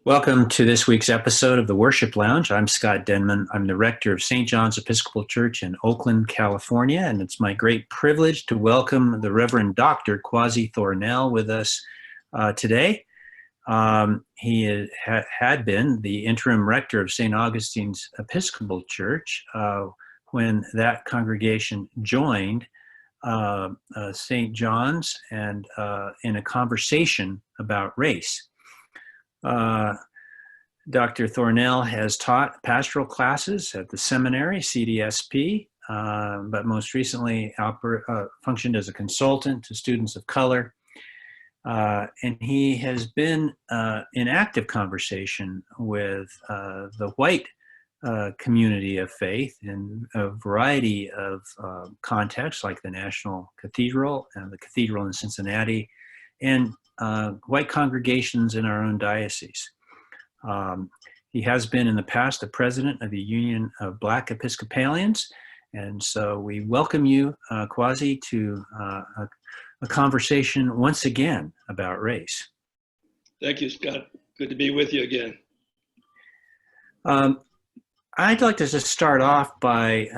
Welcome to this week's episode of the Worship Lounge. I'm Scott Denman. I'm the rector of St. John's Episcopal Church in Oakland, California, and it's my great privilege to welcome the Reverend Dr. Kwasi Thornell with us today. He had been the interim rector of St. Augustine's Episcopal Church when that congregation joined St. John's and in a conversation about race. Dr. Thornell has taught pastoral classes at the seminary, CDSP, but most recently functioned as a consultant to students of color. And he has been in active conversation with the white community of faith in a variety of contexts, like the National Cathedral and the Cathedral in Cincinnati, and white congregations in our own diocese. He has been in the past the president of the Union of Black Episcopalians, and so we welcome you, Kwasi, to a conversation once again about race. Thank you, Scott. Good to be with you again. I'd like to just start off by,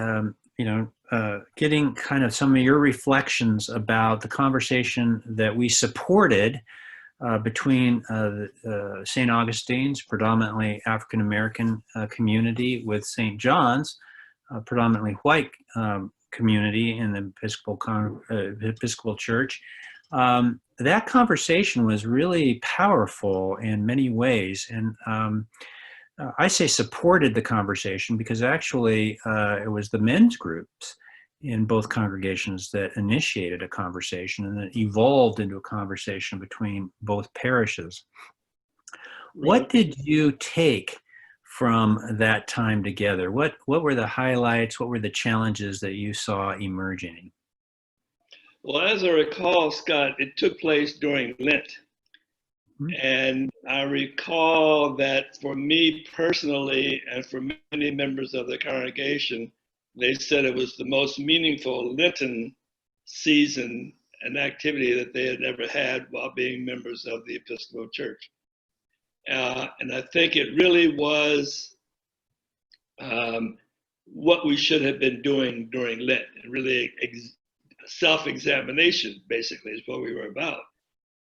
getting kind of some of your reflections about the conversation that we supported between St. Augustine's, predominantly African-American community, with St. John's, predominantly white community in the Episcopal Church. That conversation was really powerful in many ways, and I say supported the conversation because actually it was the men's groups in both congregations that initiated a conversation and that evolved into a conversation between both parishes. What did you take from that time together? What were the highlights? What were the challenges that you saw emerging? Well, as I recall, Scott, it took place during Lent. And I recall that for me personally, and for many members of the congregation, they said it was the most meaningful Lenten season and activity that they had ever had while being members of the Episcopal Church. And I think it really was what we should have been doing during Lent. Really self-examination, basically, is what we were about.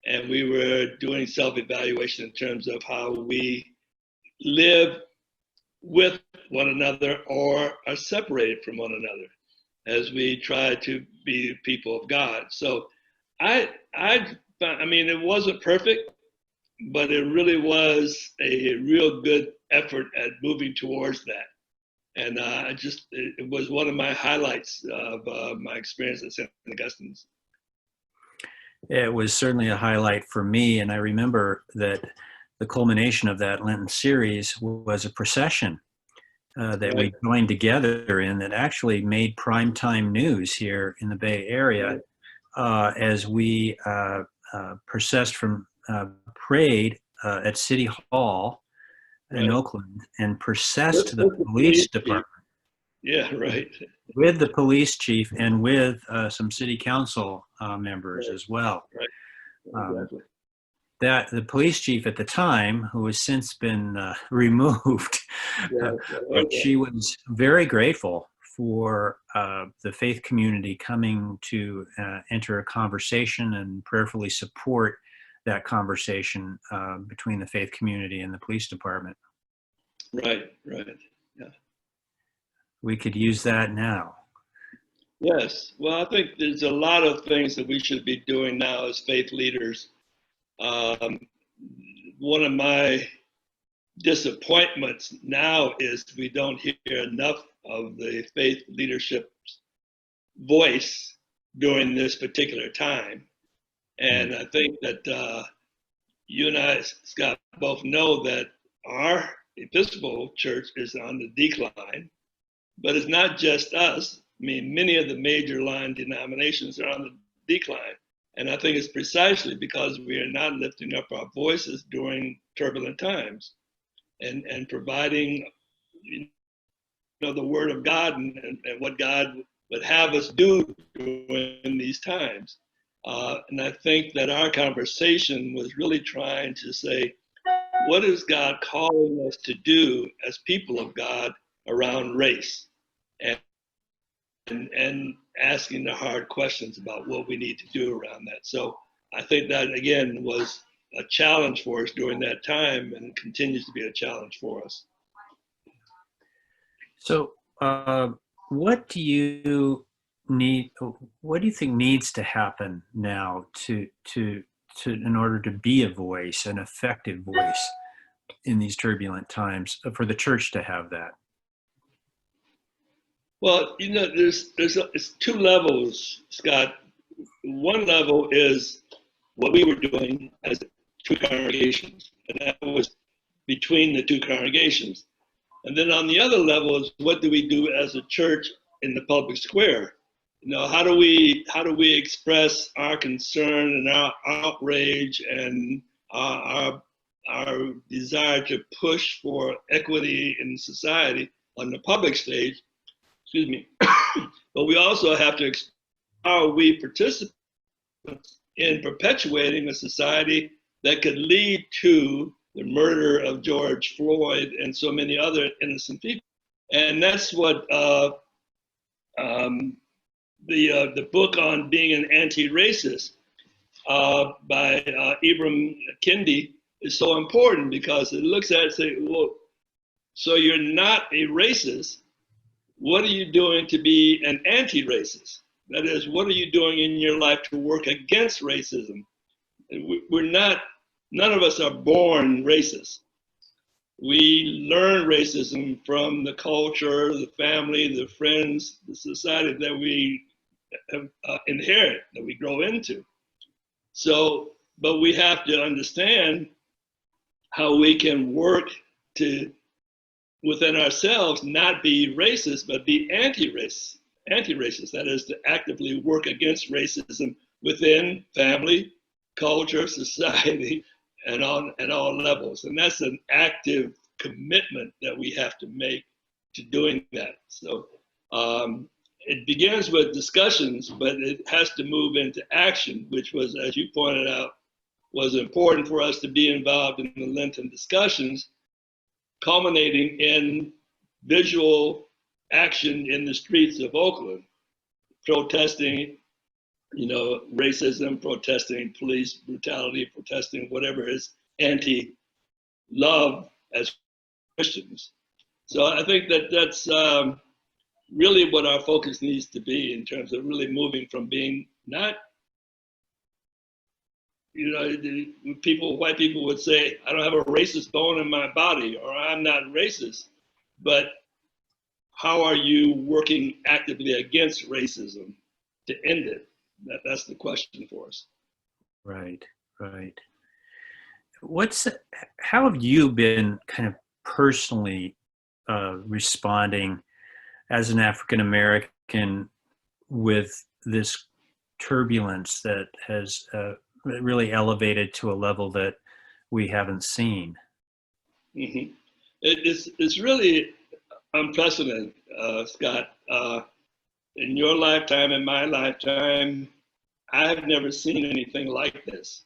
And we were doing self-evaluation in terms of how we live with one another or are separated from one another as we try to be people of God. So I mean, it wasn't perfect, but it really was a real good effort at moving towards that. And it was one of my highlights of my experience at St. Augustine's. It was certainly a highlight for me, and I remember that the culmination of that Lenten series was a procession that we joined together in that actually made primetime news here in the Bay Area as we processed from parade at City Hall in Oakland and processed to the police department. Yeah, right. With the police chief and with some city council members as well. Right. Exactly. That the police chief at the time, who has since been removed, she was very grateful for the faith community coming to enter a conversation and prayerfully support that conversation between the faith community and the police department. Right. Yeah. We could use that now. Yes. Well, I think there's a lot of things that we should be doing now as faith leaders. One of my disappointments now is we don't hear enough of the faith leadership's voice during this particular time. And I think that you and I, Scott, both know that our Episcopal Church is on the decline, but it's not just us. I mean, many of the major line denominations are on the decline. And I think it's precisely because we are not lifting up our voices during turbulent times and providing, the word of God and what God would have us do during these times. And I think that our conversation was really trying to say, what is God calling us to do as people of God around race? And asking the hard questions about what we need to do around that. So I think that, again, was a challenge for us during that time and continues to be a challenge for us. So what do you think needs to happen now to in order to be a voice, an effective voice in these turbulent times, for the church to have that? Well, it's two levels, Scott. One level is what we were doing as two congregations, and that was between the two congregations. And then on the other level is what do we do as a church in the public square? How do we express our concern and our outrage and our desire to push for equity in society on the public stage? Excuse me. But we also have to explore how we participate in perpetuating a society that could lead to the murder of George Floyd and so many other innocent people. And that's what the book on being an anti-racist by Ibram Kendi is so important, because it looks at it and say, well, so you're not a racist. What are you doing to be an anti-racist? That is, what are you doing in your life to work against racism? None of us are born racist. We learn racism from the culture, the family, the friends, the society that we have inherit, that we grow into. So, but we have to understand how we can work to, within ourselves, not be racist, but be anti-racist. That is, to actively work against racism within family, culture, society, and on at all levels. And that's an active commitment that we have to make to doing that. So it begins with discussions, but it has to move into action, which was, as you pointed out, was important for us to be involved in the Lenten discussions, culminating in visual action in the streets of Oakland, protesting, racism, protesting police brutality, protesting whatever is anti-love as Christians. So I think that that's really what our focus needs to be, in terms of really moving from being not, white people would say, I don't have a racist bone in my body, or I'm not racist, but how are you working actively against racism to end it? That's the question for us. Right. How have you been kind of personally responding as an African American with this turbulence that has really elevated to a level that we haven't seen? Mm-hmm. It's really unprecedented, Scott. In your lifetime, in my lifetime, I've never seen anything like this.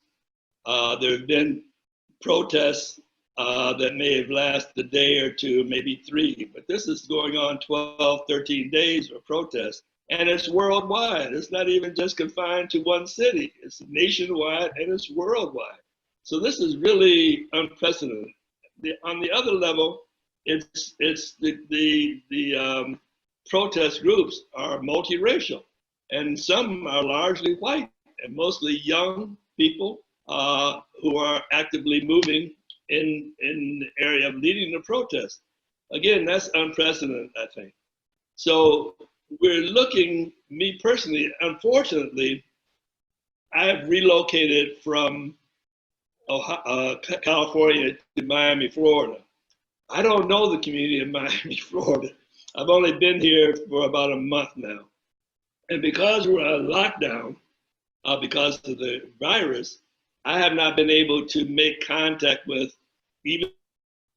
There have been protests that may have lasted a day or two, maybe 3, but this is going on 12, 13 days of protests, and it's worldwide. It's not even just confined to one city. It's nationwide and it's worldwide. So this is really unprecedented. On the other level, it's the protest groups are multiracial, and some are largely white, and mostly young people who are actively moving in the area of leading the protest. Again, that's unprecedented, I think. So we're looking, me personally, unfortunately, I've relocated from California to Miami, Florida. I don't know the community in Miami, Florida. I've only been here for about a month now. And because we're on lockdown, because of the virus, I have not been able to make contact with even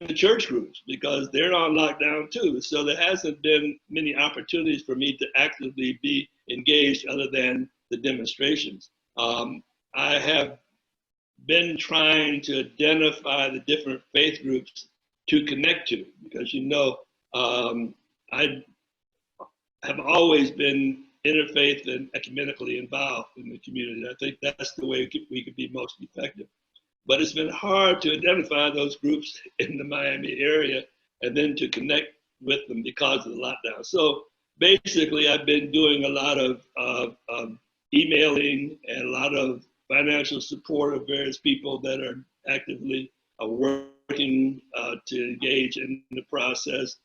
the church groups, because they're on lockdown too. So there hasn't been many opportunities for me to actively be engaged other than the demonstrations. I have been trying to identify the different faith groups to connect to, because I have always been interfaith and ecumenically involved in the community. I think that's the way we could be most effective. But it's been hard to identify those groups in the Miami area and then to connect with them because of the lockdown. So basically, I've been doing a lot of emailing and a lot of financial support of various people that are actively working to engage in the process,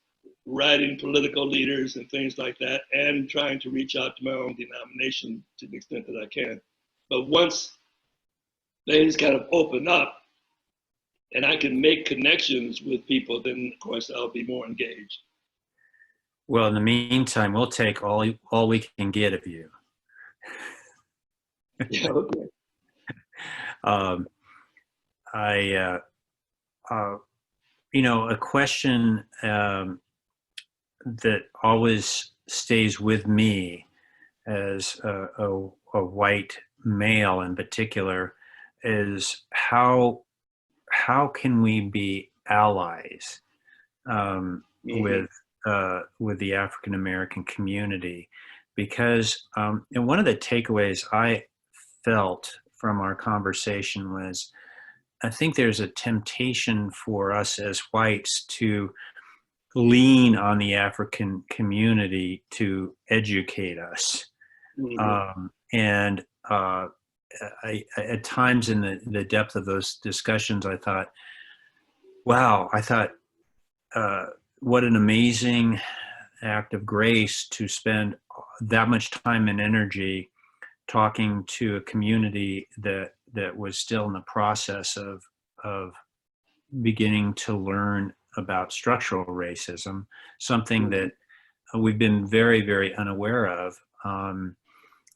writing political leaders and things like that, and trying to reach out to my own denomination to the extent that I can. But once things kind of open up and I can make connections with people, then of course I'll be more engaged. Well, in the meantime, we'll take all we can get of you. Yeah, okay. A question that always stays with me as a white male in particular is how can we be allies with the African American community? Because and one of the takeaways I felt from our conversation was, I think there's a temptation for us as whites to lean on the African community to educate us. At times in the depth of those discussions, I thought, wow, what an amazing act of grace to spend that much time and energy talking to a community that was still in the process of beginning to learn about structural racism, something that we've been very, very unaware of,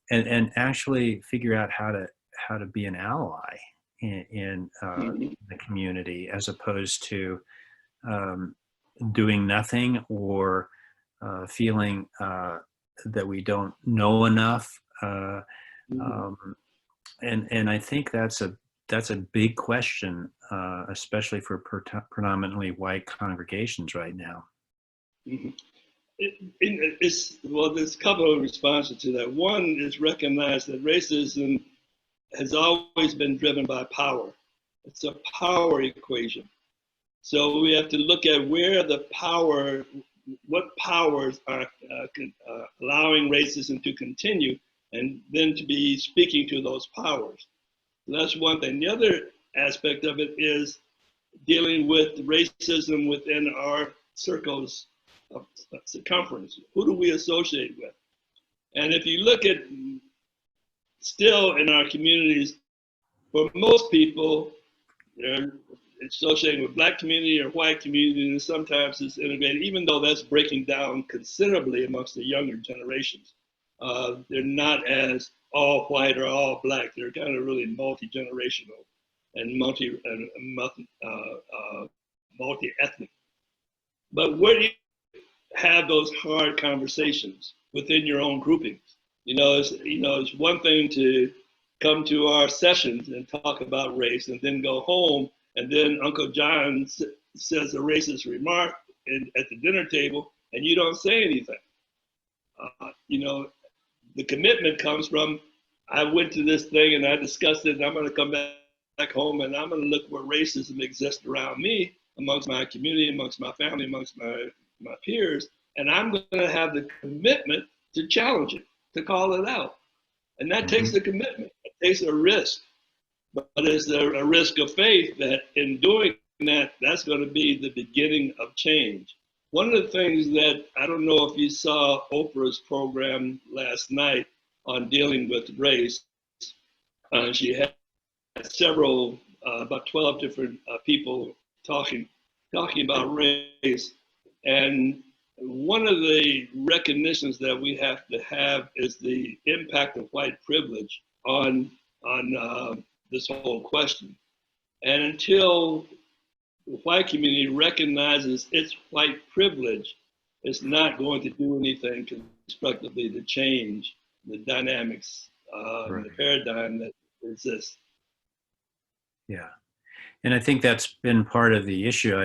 and actually figure out how to be an ally in the community, as opposed to doing nothing or feeling that we don't know enough. And I think that's a big question, especially for predominantly white congregations right now. There's a couple of responses to that. One is recognize that racism has always been driven by power. It's a power equation. So we have to look at what powers are allowing racism to continue, and then to be speaking to those powers. So that's one thing. The other aspect of it is dealing with racism within our circles of circumference. Who do we associate with? And if you look at still in our communities, for most people, they're associated with Black community or white community, and sometimes it's integrated, even though that's breaking down considerably amongst the younger generations. They're not as all white or all Black. They're kind of really multi-generational and multi-ethnic. But where do you have those hard conversations within your own groupings? It's one thing to come to our sessions and talk about race and then go home, and then Uncle John says a racist remark at the dinner table and you don't say anything. The commitment comes from, I went to this thing and I discussed it, and I'm going to come back home and I'm going to look where racism exists around me, amongst my community, amongst my family, amongst my peers, and I'm going to have the commitment to challenge it, to call it out. And that takes a commitment, it takes a risk. But it's a risk of faith that in doing that, that's going to be the beginning of change. One of the things that, I don't know if you saw Oprah's program last night on dealing with race. She had several, about 12 different people talking about race. And one of the recognitions that we have to have is the impact of white privilege on this whole question. And until the white community recognizes its white privilege, it's not going to do anything constructively to change the dynamics, right, the paradigm that exists. Yeah. And I think that's been part of the issue.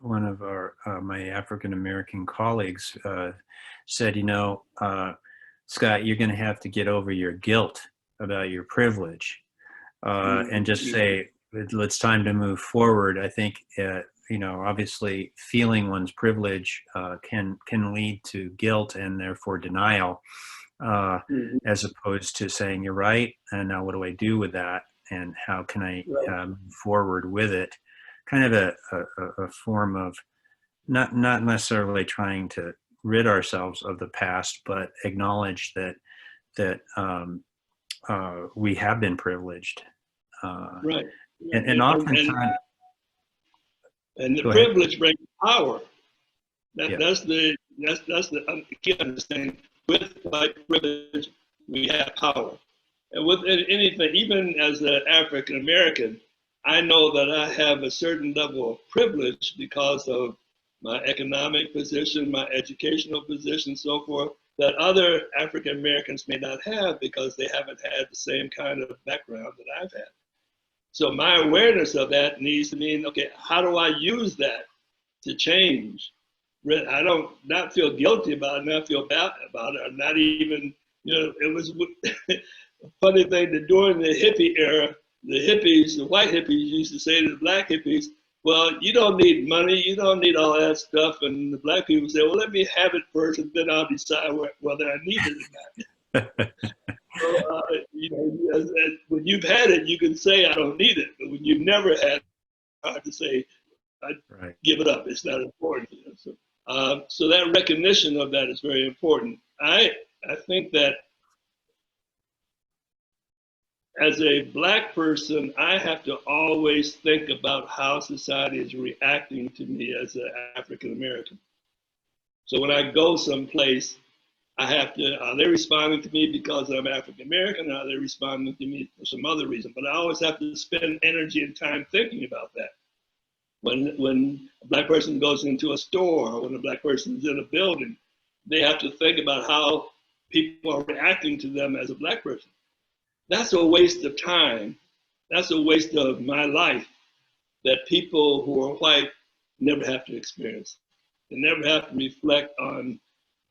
One of my African American colleagues said, Scott, you're going to have to get over your guilt about your privilege and just say it's time to move forward. I think obviously feeling one's privilege can lead to guilt and therefore denial, as opposed to saying you're right, and now what do I do with that? And how can I move forward with it? Kind of a form of not necessarily trying to rid ourselves of the past, but acknowledge that we have been privileged. Right. And oftentimes, and the go ahead. privilege brings power. Yeah. That's the key understanding. With white privilege, we have power. And with anything, even as an African American, I know that I have a certain level of privilege because of my economic position, my educational position, so forth, that other African Americans may not have because they haven't had the same kind of background that I've had. So my awareness of that needs to mean, okay, how do I use that to change? I don't not feel guilty about it, not feel bad about it, or not even, it was a funny thing that during the hippie era, the white hippies used to say to the black hippies, well, you don't need money, you don't need all that stuff. And the black people say, well, let me have it first, and then I'll decide whether I need it or not. So, when you've had it, you can say, I don't need it. But when you've never had it, it's hard to say, I give it up, it's not important. So that recognition of that is very important. I think that as a black person, I have to always think about how society is reacting to me as an African American. So when I go someplace, I have to, are they responding to me because I'm African American, or are they responding to me for some other reason? But I always have to spend energy and time thinking about that. When a black person goes into a store, or when a black person is in a building, they have to think about how people are reacting to them as a black person. That's a waste of time. That's a waste of my life that people who are white never have to experience. They never have to reflect on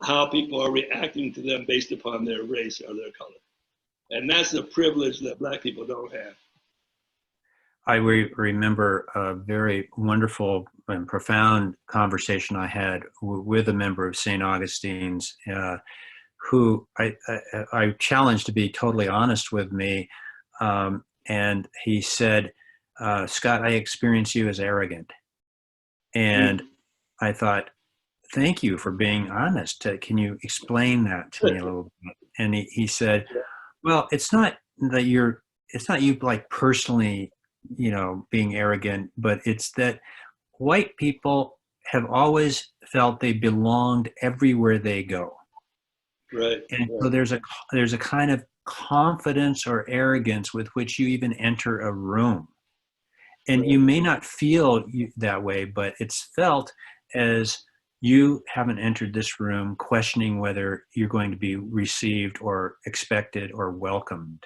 how people are reacting to them based upon their race or their color. And that's a privilege that black people don't have. I remember a very wonderful and profound conversation I had with a member of St. Augustine's, who I challenged to be totally honest with me. And he said, Scott, I experience you as arrogant. And I thought, thank you for being honest. Can you explain that to me a little bit? And he said, well, it's not you like personally, being arrogant, but it's that white people have always felt they belonged everywhere they go. Right. And so there's a kind of confidence or arrogance with which you even enter a room. And you may not feel that way, but it's felt as you haven't entered this room questioning whether you're going to be received or expected or welcomed.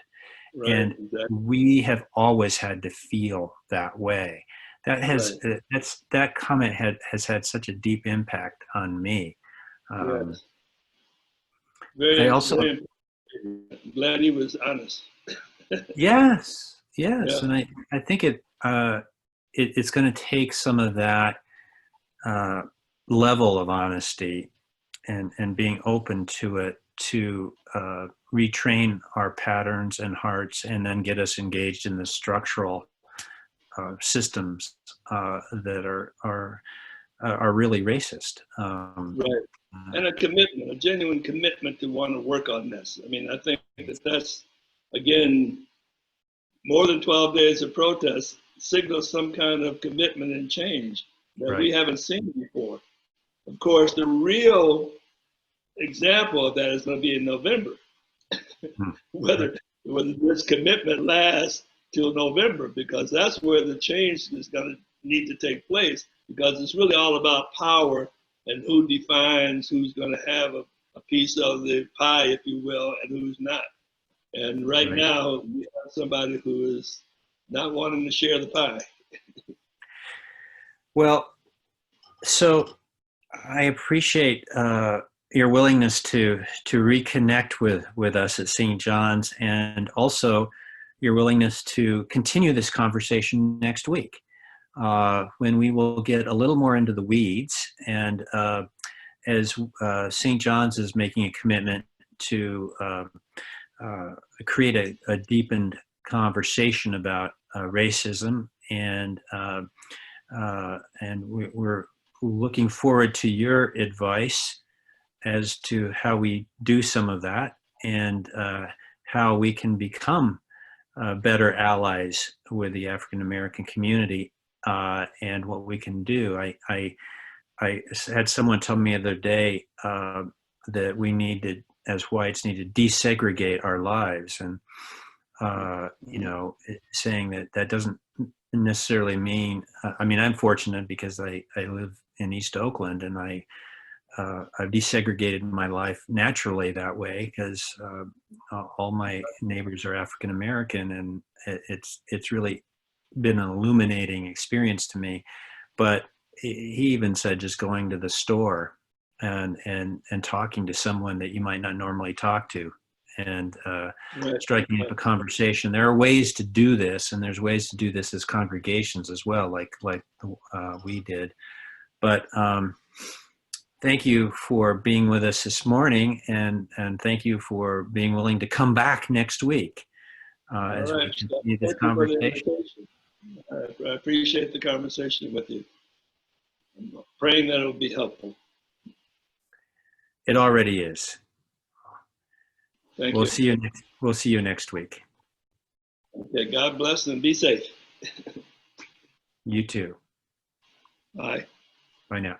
Right, and exactly. We have always had to feel that way. That comment has had such a deep impact on me. Yes. Very glad he was honest. Yes. Yeah. And I think it's going to take some of that level of honesty and being open to it to retrain our patterns and hearts, and then get us engaged in the structural systems that are really racist. Right. And a genuine commitment to want to work on this. I mean, I think that's, again, more than 12 days of protest signals some kind of commitment and change that we haven't seen before. Of course, the real example of that is going to be in November. whether this commitment lasts till November, because that's where the change is going to need to take place, because it's really all about power and who defines who's going to have a piece of the pie, if you will, and who's not. And right now, we have somebody who is not wanting to share the pie. Well, so I appreciate your willingness to reconnect with us at St. John's, and also your willingness to continue this conversation next week, when we will get a little more into the weeds. And as St. John's is making a commitment to create a deepened conversation about racism, and we're looking forward to your advice as to how we do some of that, and how we can become better allies with the African American community, and what we can do. I had someone tell me the other day that we needed, as whites, need to desegregate our lives, and saying that doesn't necessarily mean. I mean, I'm fortunate because I live in East Oakland, and I've desegregated my life naturally that way, because all my neighbors are African American, and it's really been an illuminating experience to me. But he even said just going to the store and talking to someone that you might not normally talk to, and striking up a conversation. There are ways to do this, and there's ways to do this as congregations as well, like we did. But thank you for being with us this morning, and thank you for being willing to come back next week as we continue this conversation. I appreciate the conversation with you. I'm praying that it will be helpful. It already is. Thank you. We'll see you next week. Okay, God bless and be safe. You too. Bye. Bye now.